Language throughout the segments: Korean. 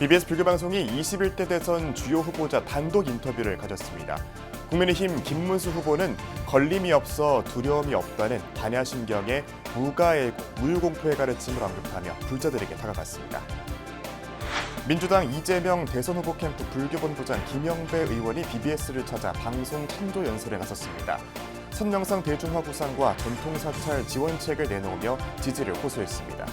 BBS 불교방송이 21대 대선 주요 후보자 단독 인터뷰를 가졌습니다. 국민의힘 김문수 후보는 걸림이 없어 두려움이 없다는 반야심경의 무유공포의 가르침을 언급하며 불자들에게 다가갔습니다. 민주당 이재명 대선 후보 캠프 불교본부장 김영배 의원이 BBS를 찾아 방송 참조 연설에 나섰습니다. 선명상 대중화구상과 전통사찰 지원책을 내놓으며 지지를 호소했습니다.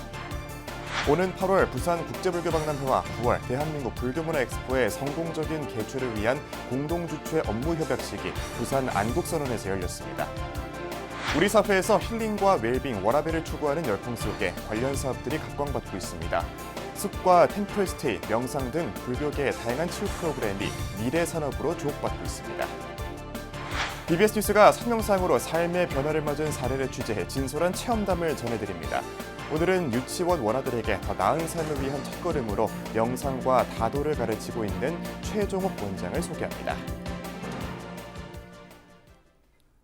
오는 8월 부산 국제불교박람회와 9월 대한민국 불교문화 엑스포의 성공적인 개최를 위한 공동주최 업무협약식이 부산 안국선언에서 열렸습니다. 우리 사회에서 힐링과 웰빙, 워라밸을 추구하는 열풍 속에 관련 사업들이 각광받고 있습니다. 숲과 템플스테이, 명상 등 불교계의 다양한 치유 프로그램이 미래 산업으로 주목받고 있습니다. BBS 뉴스가 성명상으로 삶의 변화를 맞은 사례를 취재해 진솔한 체험담을 전해드립니다. 오늘은 유치원 원아들에게 더 나은 삶을 위한 첫걸음으로 명상과 다도를 가르치고 있는 최종욱 원장을 소개합니다.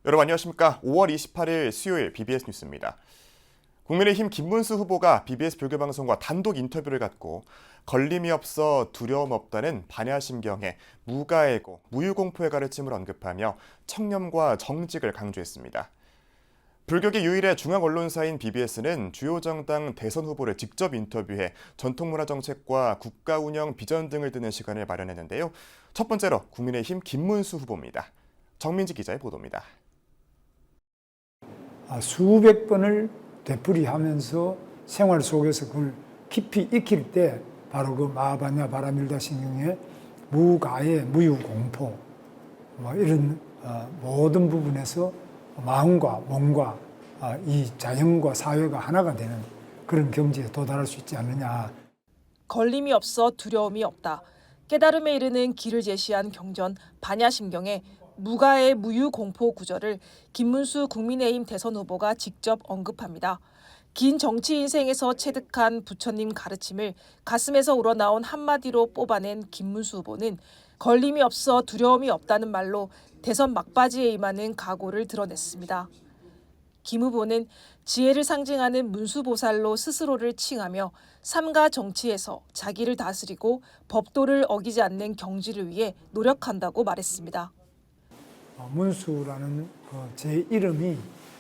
여러분 안녕하십니까? 5월 28일 수요일 BBS 뉴스입니다. 국민의힘 김문수 후보가 BBS 불교방송과 단독 인터뷰를 갖고 걸림이 없어 두려움 없다는 반야심경의 무가애고, 무유공포의 가르침을 언급하며 청렴과 정직을 강조했습니다. 불교계 유일의 중앙언론사인 BBS는 주요 정당 대선 후보를 직접 인터뷰해 전통문화 정책과 국가 운영 비전 등을 듣는 시간을 마련했는데요. 첫 번째로 국민의힘 김문수 후보입니다. 정민지 기자의 보도입니다. 수백 번을 되풀이하면서 생활 속에서 그걸 깊이 익힐 때 바로 그 마하반야 바라밀다 신경의 무가애, 무유공포 이런 모든 부분에서 마음과 몸과 이 자연과 사회가 하나가 되는 그런 경지에 도달할 수 있지 않느냐. 걸림이 없어 두려움이 없다. 깨달음에 이르는 길을 제시한 경전 반야심경의 무가의 무유공포 구절을 김문수 국민의힘 대선 후보가 직접 언급합니다. 긴 정치 인생에서 체득한 부처님 가르침을 가슴에서 우러나온 한마디로 뽑아낸 김문수 후보는 걸림이 없어 두려움이 없다는 말로 대선 막바지에 임하는 각오를 드러냈습니다. 김 후보는 지혜를 상징하는 문수보살로 스스로를 칭하며 삶과 정치에서 자기를 다스리고 법도를 어기지 않는 경지를 위해 노력한다고 말했습니다. 문수라는 제 이름이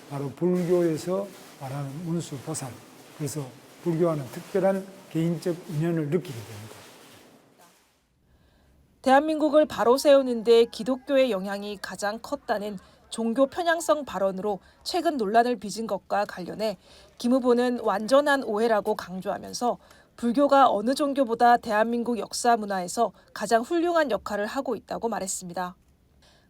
바로 불교에서 말하는 문수보살. 그래서 불교와는 특별한 개인적 인연을 느끼게 됩니다. 대한민국을 바로 세우는 데 기독교의 영향이 가장 컸다는 종교 편향성 발언으로 최근 논란을 빚은 것과 관련해 김 후보는 완전한 오해라고 강조하면서 불교가 어느 종교보다 대한민국 역사 문화에서 가장 훌륭한 역할을 하고 있다고 말했습니다.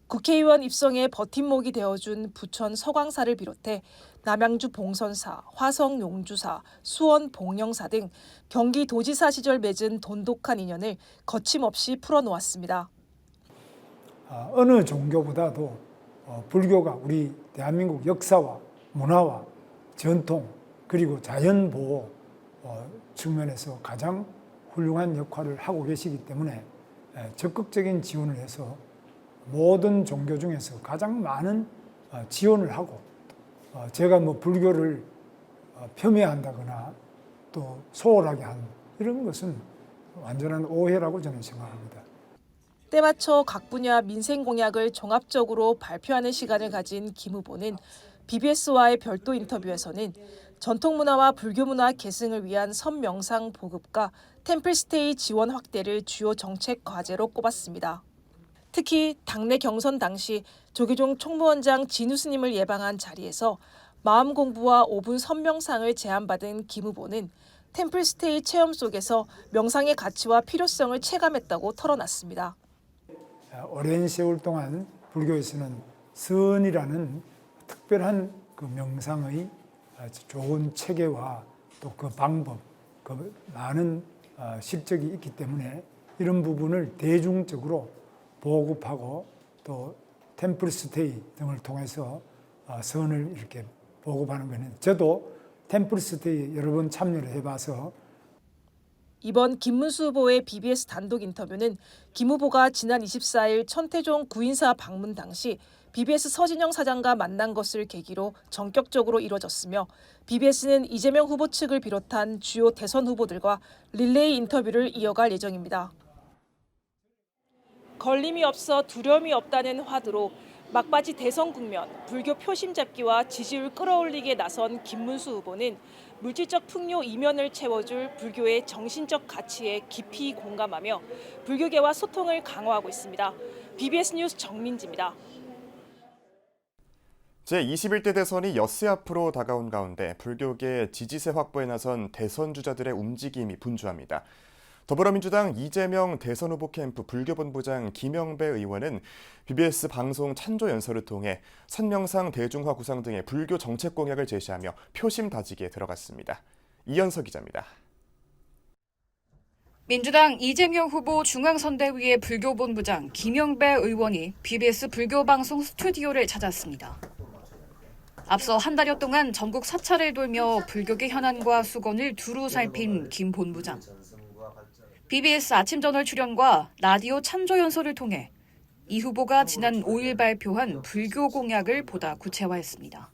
국회의원 입성에 버팀목이 되어준 부천 서광사를 비롯해 남양주 봉선사, 화성 용주사, 수원 봉영사 등 경기도지사 시절 맺은 돈독한 인연을 거침없이 풀어놓았습니다. 어느 종교보다도 불교가 우리 대한민국 역사와 문화와 전통 그리고 자연보호 측면에서 가장 훌륭한 역할을 하고 계시기 때문에 적극적인 지원을 해서 모든 종교 중에서 가장 많은 지원을 하고 제가 불교를 폄훼한다거나 또 소홀하게 한 이런 것은 완전한 오해라고 저는 생각합니다. 때맞춰 각 분야 민생 공약을 종합적으로 발표하는 시간을 가진 김 후보는 BBS와의 별도 인터뷰에서는 전통문화와 불교문화 계승을 위한 선명상 보급과 템플스테이 지원 확대를 주요 정책 과제로 꼽았습니다. 특히 당내 경선 당시 조계종 총무원장 진우 스님을 예방한 자리에서 마음 공부와 5분 선명상을 제안받은 김 후보는 템플스테이 체험 속에서 명상의 가치와 필요성을 체감했다고 털어놨습니다. 오랜 세월 동안 불교에서는 선이라는 특별한 그 명상의 좋은 체계와 또 그 방법, 그 많은 실적이 있기 때문에 이런 부분을 대중적으로 보급하고 또 템플스테이 등을 통해서 선을 이렇게 보급하는 거는 저도 템플스테이 여러 번 참여를 해봐서 이번 김문수 후보의 BBS 단독 인터뷰는 김 후보가 지난 24일 천태종 구인사 방문 당시 BBS 서진영 사장과 만난 것을 계기로 전격적으로 이뤄졌으며 BBS는 이재명 후보 측을 비롯한 주요 대선 후보들과 릴레이 인터뷰를 이어갈 예정입니다. 걸림이 없어 두려움이 없다는 화두로 막바지 대선 국면, 불교 표심 잡기와 지지율 끌어올리기에 나선 김문수 후보는 물질적 풍요 이면을 채워줄 불교의 정신적 가치에 깊이 공감하며 불교계와 소통을 강화하고 있습니다. BBS 뉴스 정민지입니다. 제21대 대선이 엿새 앞으로 다가온 가운데 불교계 지지세 확보에 나선 대선 주자들의 움직임이 분주합니다. 더불어민주당 이재명 대선 후보 캠프 불교본부장 김영배 의원은 BBS 방송 찬조 연설을 통해 선명상 대중화 구상 등의 불교 정책 공약을 제시하며 표심 다지기에 들어갔습니다. 이현서 기자입니다. 민주당 이재명 후보 중앙선대위의 불교본부장 김영배 의원이 BBS 불교방송 스튜디오를 찾았습니다. 앞서 한 달여 동안 전국 사찰을 돌며 불교계 현안과 수건을 두루 살핀 김 본부장. BBS 아침저널 출연과 라디오 찬조 연설을 통해 이 후보가 지난 5일 발표한 불교 공약을 보다 구체화했습니다.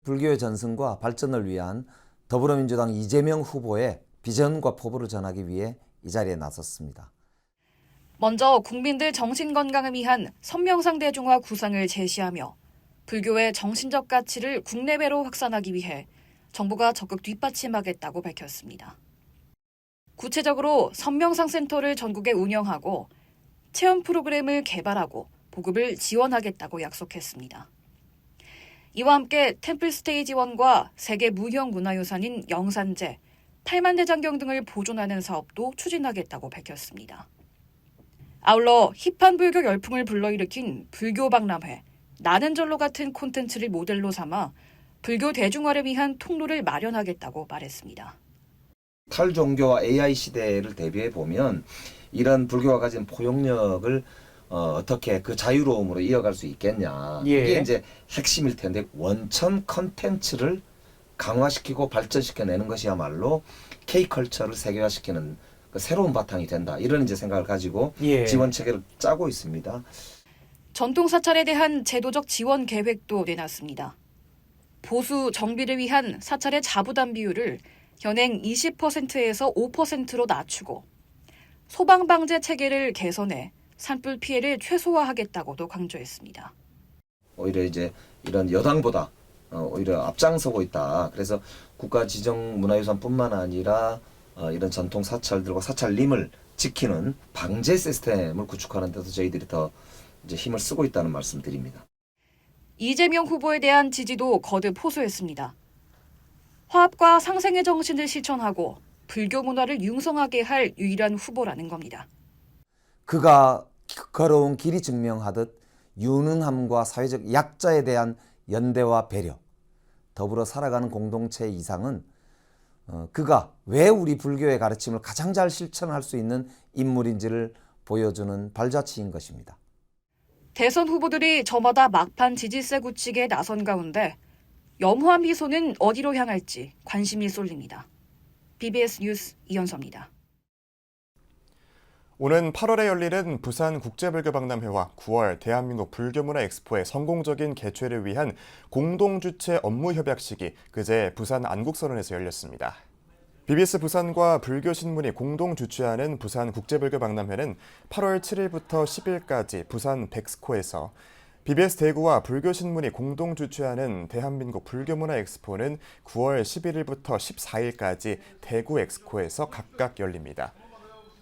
불교의 전승과 발전을 위한 더불어민주당 이재명 후보의 비전과 포부를 전하기 위해 이 자리에 나섰습니다. 먼저 국민들 정신건강을 위한 선명상 대중화 구상을 제시하며 불교의 정신적 가치를 국내외로 확산하기 위해 정부가 적극 뒷받침하겠다고 밝혔습니다. 구체적으로 선명상 센터를 전국에 운영하고 체험 프로그램을 개발하고 보급을 지원하겠다고 약속했습니다. 이와 함께 템플스테이 지원과 세계 무형 문화유산인 영산제, 팔만대장경 등을 보존하는 사업도 추진하겠다고 밝혔습니다. 아울러 힙한 불교 열풍을 불러일으킨 불교박람회, 나는 절로 같은 콘텐츠를 모델로 삼아 불교 대중화를 위한 통로를 마련하겠다고 말했습니다. 탈종교와 AI 시대를 대비해 보면 이런 불교가 가진 포용력을 어떻게 그 자유로움으로 이어갈 수 있겠냐. 이게 이제 핵심일 텐데 원천 컨텐츠를 강화시키고 발전시켜내는 것이야말로 K컬처를 세계화시키는 그 새로운 바탕이 된다. 이런 이제 생각을 가지고 지원 체계를 짜고 있습니다. 전통 사찰에 대한 제도적 지원 계획도 내놨습니다. 보수 정비를 위한 사찰의 자부담 비율을 현행 20%에서 5%로 낮추고 소방방제 체계를 개선해 산불 피해를 최소화하겠다고도 강조했습니다. 오히려 이제 이런 여당보다 오히려 앞장서고 있다. 그래서 국가 지정 문화유산뿐만 아니라 이런 전통 사찰들과 사찰림을 지키는 방제 시스템을 구축하는 데서 저희들이 더 이제 힘을 쓰고 있다는 말씀드립니다. 이재명 후보에 대한 지지도 거듭 호소했습니다. 화합과 상생의 정신을 실천하고 불교 문화를 융성하게 할 유일한 후보라는 겁니다. 그가 걸어온 길이 증명하듯 유능함과 사회적 약자에 대한 연대와 배려, 더불어 살아가는 공동체 이상은 그가 왜 우리 불교의 가르침을 가장 잘 실천할 수 있는 인물인지를 보여주는 발자취인 것입니다. 대선 후보들이 저마다 막판 지지세 굳히기에 나선 가운데 염호한 미소는 어디로 향할지 관심이 쏠립니다. BBS 뉴스 이현서입니다. 오는 8월에 열리는 부산 국제불교박람회와 9월 대한민국 불교문화 엑스포의 성공적인 개최를 위한 공동주최 업무협약식이 그제 부산 안국선원에서 열렸습니다. BBS 부산과 불교신문이 공동 주최하는 부산 국제불교박람회는 8월 7일부터 10일까지 부산 백스코에서, BBS 대구와 불교신문이 공동 주최하는 대한민국 불교문화 엑스포는 9월 11일부터 14일까지 대구 엑스코에서 각각 열립니다.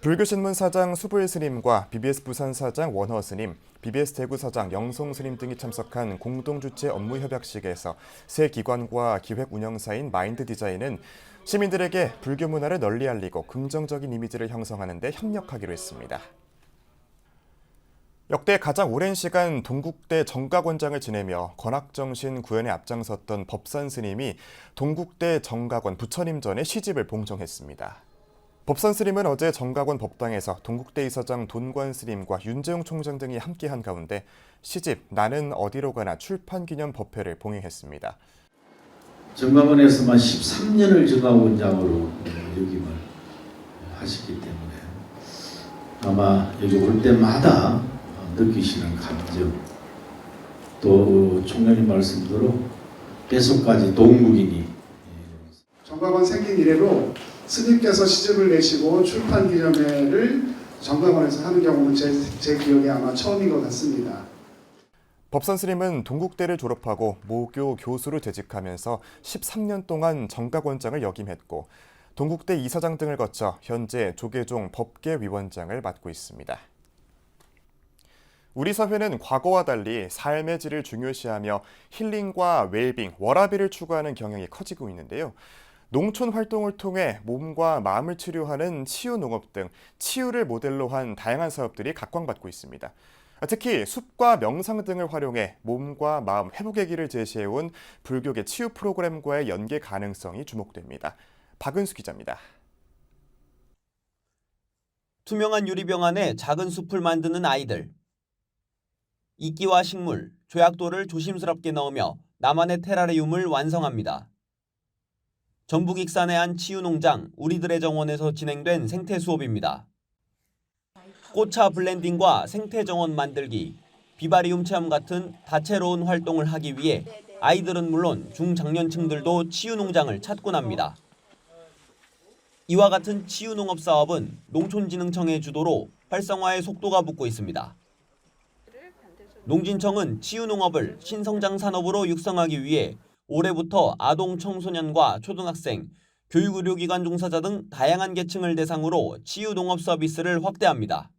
불교신문 사장 수불 스님과 BBS 부산 사장 원허 스님, BBS 대구 사장 영송 스님 등이 참석한 공동주최 업무협약식에서 새 기관과 기획 운영사인 마인드 디자인은 시민들에게 불교 문화를 널리 알리고 긍정적인 이미지를 형성하는 데 협력하기로 했습니다. 역대 가장 오랜 시간 동국대 정각원장을 지내며 권학정신 구현에 앞장섰던 법산 스님이 동국대 정각원 부처님전에 시집을 봉정했습니다. 법산 스님은 어제 정각원 법당에서 동국대 이사장 돈관 스님과 윤재용 총장 등이 함께한 가운데 시집 나는 어디로 가나 출판 기념 법회를 봉행했습니다. 정각원에서만 13년을 정각원장으로 역임을 하셨기 때문에 아마 여기 올 때마다 느끼시는 감정, 또 총장님 말씀대로 뱃속까지 동국이니 정가관 생긴 이래로 스님께서 시집을 내시고 출판 기념회를 정가관에서 하는 경우는 제 기억에 아마 처음인 것 같습니다. 법선 스님은 동국대를 졸업하고 모교 교수로 재직하면서 13년 동안 정가권장을 역임했고 동국대 이사장 등을 거쳐 현재 조계종 법계위원장을 맡고 있습니다. 우리 사회는 과거와 달리 삶의 질을 중요시하며 힐링과 웰빙, 워라밸을 추구하는 경향이 커지고 있는데요. 농촌 활동을 통해 몸과 마음을 치료하는 치유농업 등 치유를 모델로 한 다양한 사업들이 각광받고 있습니다. 특히 숲과 명상 등을 활용해 몸과 마음 회복의 길을 제시해온 불교계 치유 프로그램과의 연계 가능성이 주목됩니다. 박은수 기자입니다. 투명한 유리병 안에 작은 숲을 만드는 아이들. 이끼와 식물, 조약돌을 조심스럽게 넣으며 나만의 테라리움을 완성합니다. 전북 익산의 한 치유농장 우리들의 정원에서 진행된 생태 수업입니다. 꽃차 블렌딩과 생태 정원 만들기, 비바리움 체험 같은 다채로운 활동을 하기 위해 아이들은 물론 중장년층들도 치유농장을 찾곤 합니다. 이와 같은 치유농업 사업은 농촌진흥청의 주도로 활성화의 속도가 붙고 있습니다. 농진청은 치유농업을 신성장 산업으로 육성하기 위해 올해부터 아동 청소년과 초등학생, 교육의료기관 종사자 등 다양한 계층을 대상으로 치유농업 서비스를 확대합니다.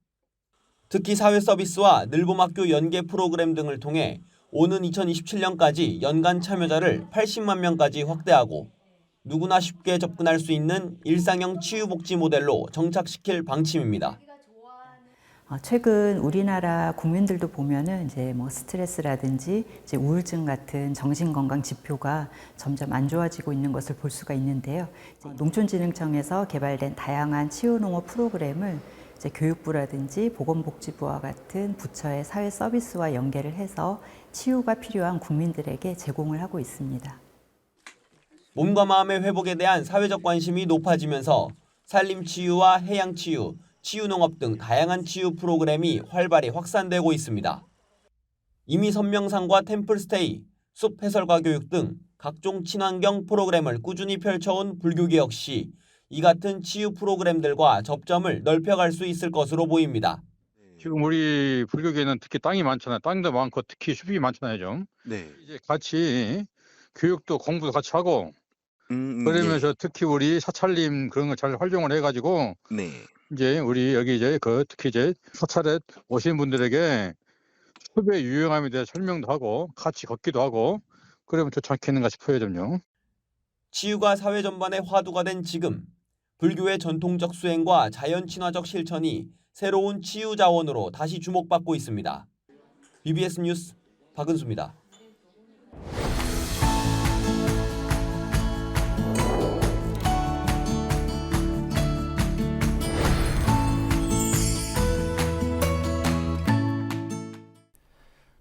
특히 사회서비스와 늘봄학교 연계 프로그램 등을 통해 오는 2027년까지 연간 참여자를 80만 명까지 확대하고 누구나 쉽게 접근할 수 있는 일상형 치유복지 모델로 정착시킬 방침입니다. 최근 우리나라 국민들도 보면은 이제 뭐 스트레스라든지 이제 우울증 같은 정신건강 지표가 점점 안 좋아지고 있는 것을 볼 수가 있는데요. 농촌진흥청에서 개발된 다양한 치유농업 프로그램을 이제 교육부라든지 보건복지부와 같은 부처의 사회 서비스와 연계를 해서 치유가 필요한 국민들에게 제공을 하고 있습니다. 몸과 마음의 회복에 대한 사회적 관심이 높아지면서 산림치유와 해양치유, 치유농업 등 다양한 치유 프로그램이 활발히 확산되고 있습니다. 이미 선명상과 템플스테이, 숲 해설가 교육 등 각종 친환경 프로그램을 꾸준히 펼쳐온 불교계 역시 이 같은 치유 프로그램들과 접점을 넓혀갈 수 있을 것으로 보입니다. 지금 우리 불교계는 특히 땅이 많잖아요. 땅도 많고 특히 숲이 많잖아요, 좀. 네. 이제 같이 교육도 공부도 같이 하고 그러면서 예. 특히 우리 사찰림 그런 거 잘 활용을 해가지고 네. 이제 우리 여기 이제 특히 이제 사찰에 오신 분들에게 숲의 유용함에 대해 설명도 하고 같이 걷기도 하고 그러면 좋지 않겠는가 싶어요, 좀요. 치유가 사회 전반의 화두가 된 지금, 불교의 전통적 수행과 자연 친화적 실천이 새로운 치유 자원으로 다시 주목받고 있습니다. BBS 뉴스 박은수입니다.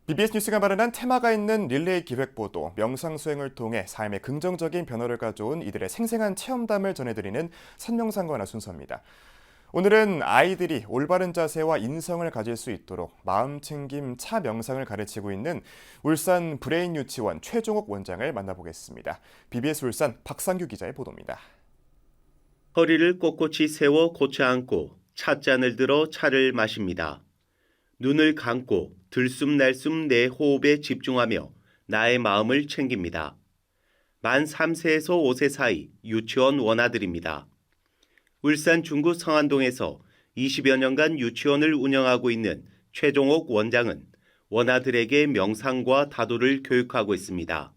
BBS 뉴스가 마련한 테마가 있는 릴레이 기획보도, 명상 수행을 통해 삶에 긍정적인 변화를 가져온 이들의 생생한 체험담을 전해드리는 선명상관화 순서입니다. 오늘은 아이들이 올바른 자세와 인성을 가질 수 있도록 마음챙김 차 명상을 가르치고 있는 울산 브레인 유치원 최종옥 원장을 만나보겠습니다. BBS 울산 박상규 기자의 보도입니다. 허리를 꼿꼿이 세워 고쳐 앉고 찻잔을 들어 차를 마십니다. 눈을 감고 들숨날숨 내 호흡에 집중하며 나의 마음을 챙깁니다. 만 3세에서 5세 사이 유치원 원아들입니다. 울산 중구 성안동에서 20여 년간 유치원을 운영하고 있는 최종옥 원장은 원아들에게 명상과 다도를 교육하고 있습니다.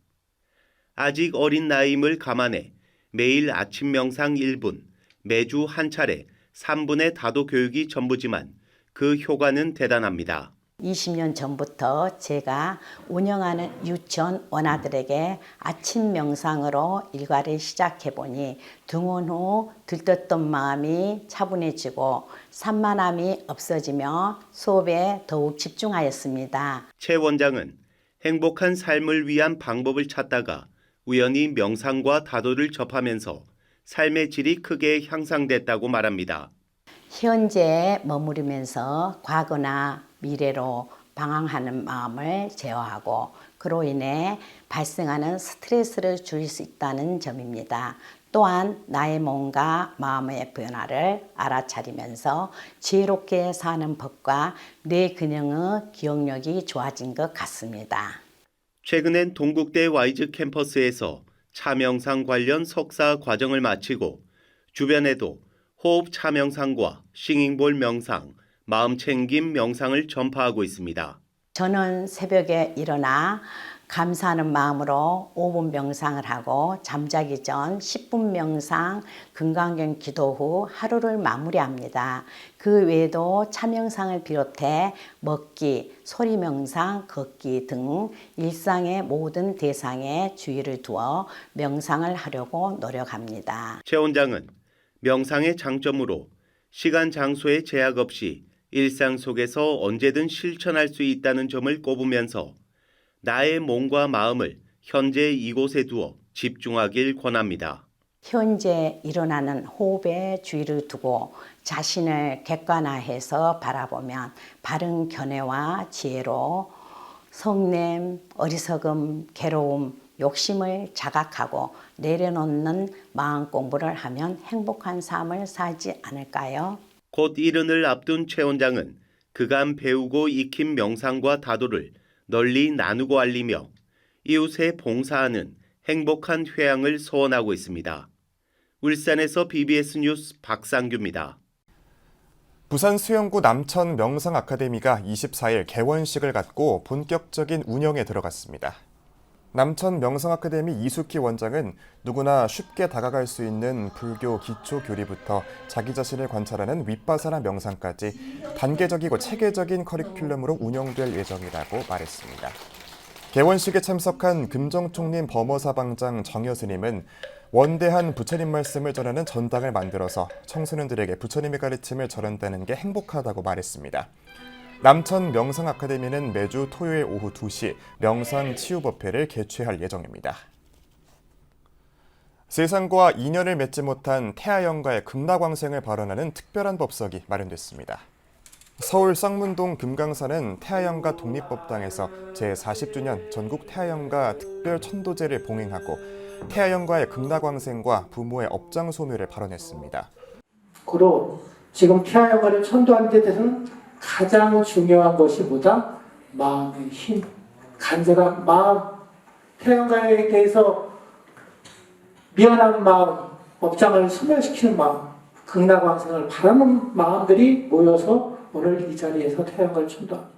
아직 어린 나이임을 감안해 매일 아침 명상 1분, 매주 한 차례 3분의 다도 교육이 전부지만 그 효과는 대단합니다. 20년 전부터 제가 운영하는 유치원 원아들에게 아침 명상으로 일과를 시작해보니 등원 후 들떴던 마음이 차분해지고 산만함이 없어지며 수업에 더욱 집중하였습니다. 최 원장은 행복한 삶을 위한 방법을 찾다가 우연히 명상과 다도를 접하면서 삶의 질이 크게 향상됐다고 말합니다. 현재에 머무르면서 과거나 미래로 방황하는 마음을 제어하고 그로 인해 발생하는 스트레스를 줄일 수 있다는 점입니다. 또한 나의 몸과 마음의 변화를 알아차리면서 지혜롭게 사는 법과 뇌 균형의 기억력이 좋아진 것 같습니다. 최근엔 동국대 와이즈 캠퍼스에서 차명상 관련 석사 과정을 마치고 주변에도 호흡 차명상과 싱잉볼 명상, 마음챙김 명상을 전파하고 있습니다. 저는 새벽에 일어나 감사하는 마음으로 5분 명상을 하고 잠자기 전 10분 명상, 금강경 기도 후 하루를 마무리합니다. 그 외에도 차명상을 비롯해 먹기, 소리 명상, 걷기 등 일상의 모든 대상에 주의를 두어 명상을 하려고 노력합니다. 최 원장은 명상의 장점으로 시간 장소의 제약 없이 일상 속에서 언제든 실천할 수 있다는 점을 꼽으면서 나의 몸과 마음을 현재 이곳에 두어 집중하길 권합니다. 현재 일어나는 호흡에 주의를 두고 자신을 객관화해서 바라보면 바른 견해와 지혜로 성냄, 어리석음, 괴로움, 욕심을 자각하고 내려놓는 마음 공부를 하면 행복한 삶을 살지 않을까요? 곧 이른을 앞둔 최 원장은 그간 배우고 익힌 명상과 다도를 널리 나누고 알리며 이웃에 봉사하는 행복한 회양을 소원하고 있습니다. 울산에서 BBS 뉴스 박상규입니다. 부산 수영구 남천 명상 아카데미가 24일 개원식을 갖고 본격적인 운영에 들어갔습니다. 남천 명상 아카데미 이숙희 원장은 누구나 쉽게 다가갈 수 있는 불교 기초 교리부터 자기 자신을 관찰하는 윗바사나 명상까지 단계적이고 체계적인 커리큘럼으로 운영될 예정이라고 말했습니다. 개원식에 참석한 금정총림 범어사방장 정여스님은 원대한 부처님 말씀을 전하는 전당을 만들어서 청소년들에게 부처님의 가르침을 전한다는 게 행복하다고 말했습니다. 남천 명상 아카데미는 매주 토요일 오후 2시 명상 치유법회를 개최할 예정입니다. 세상과 인연을 맺지 못한 태아영가의 극락왕생을 발언하는 특별한 법석이 마련됐습니다. 서울 쌍문동 금강산은 태아영가 독립법당에서 제40주년 전국 태아영가 특별 천도제를 봉행하고 태아영가의 극락왕생과 부모의 업장 소묘를 발언했습니다. 그로 지금 태아영가를 천도하는 데 대해서는 가장 중요한 것이 뭐다? 마음의 힘, 간절한 마음, 태아영가에 대해서 미안한 마음, 업장을 소멸시키는 마음, 극락왕생을 바라는 마음들이 모여서 오늘 이 자리에서 태아영가를 천도합니다.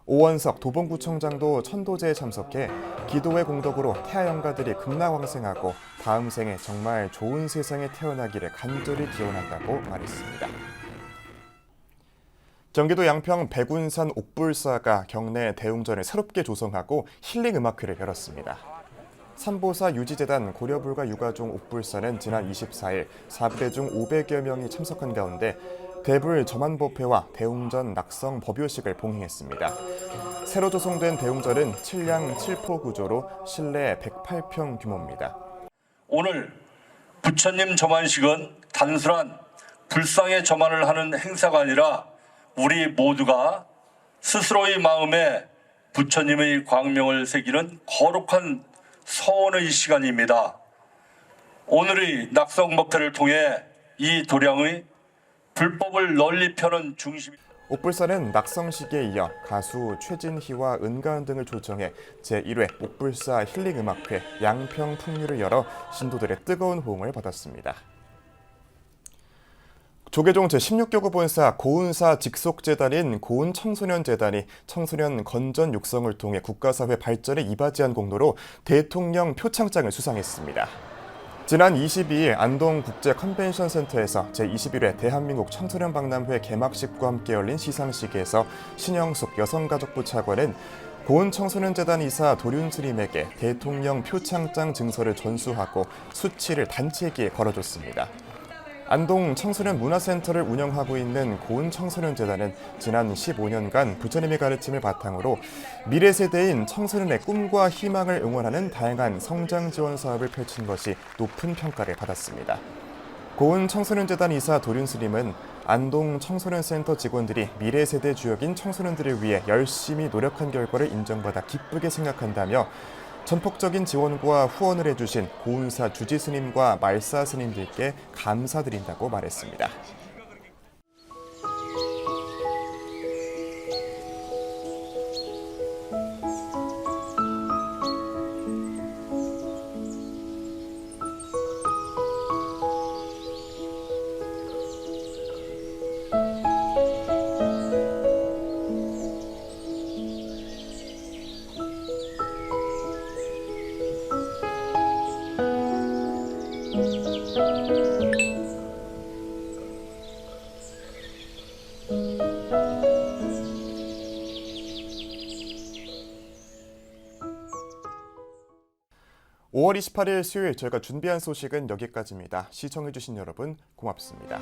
오원석 도봉구청장도 천도제에 참석해 기도의 공덕으로 태아영가들이 극락왕생하고 다음 생에 정말 좋은 세상에 태어나기를 간절히 기원한다고 말했습니다. 경기도 양평 백운산 옥불사가 경내 대웅전을 새롭게 조성하고 힐링 음악회를 열었습니다. 삼보사 유지재단 고려불가 유가종 옥불사는 지난 24일 4부대 중 500여 명이 참석한 가운데 대불 점안법회와 대웅전 낙성 법요식을 봉행했습니다. 새로 조성된 대웅전은 7량 7포 구조로 실내 108평 규모입니다. 오늘 부처님 점안식은 단순한 불상의 점안을 하는 행사가 아니라 우리 모두가 스스로의 마음에 부처님의 광명을 새기는 거룩한 서원의 시간입니다. 오늘의 낙성법회를 통해 이 도량의 불법을 널리 펴는 중심이 옥불사는 낙성식에 이어 가수 최진희와 은가은 등을 초청해 제1회 옥불사 힐링음악회 양평 풍류를 열어 신도들의 뜨거운 호응을 받았습니다. 조계종 제16교구 본사 고운사 직속재단인 고운청소년재단이 청소년 건전 육성을 통해 국가사회 발전에 이바지한 공로로 대통령 표창장을 수상했습니다. 지난 22일 안동국제컨벤션센터에서 제21회 대한민국 청소년박람회 개막식과 함께 열린 시상식에서 신영숙 여성가족부 차관은 고운청소년재단 이사 도륜스님에게 대통령 표창장 증서를 전수하고 수치를 단체기에 걸어줬습니다. 안동 청소년 문화센터를 운영하고 있는 고운청소년재단은 지난 15년간 부처님의 가르침을 바탕으로 미래 세대인 청소년의 꿈과 희망을 응원하는 다양한 성장 지원 사업을 펼친 것이 높은 평가를 받았습니다. 고운청소년재단 이사 도륜스님은 안동 청소년센터 직원들이 미래 세대 주역인 청소년들을 위해 열심히 노력한 결과를 인정받아 기쁘게 생각한다며 전폭적인 지원과 후원을 해주신 고운사 주지 스님과 말사 스님들께 감사드린다고 말했습니다. (5월 28일) 수요일 저희가 준비한 소식은 여기까지입니다. 시청해주신 여러분 고맙습니다.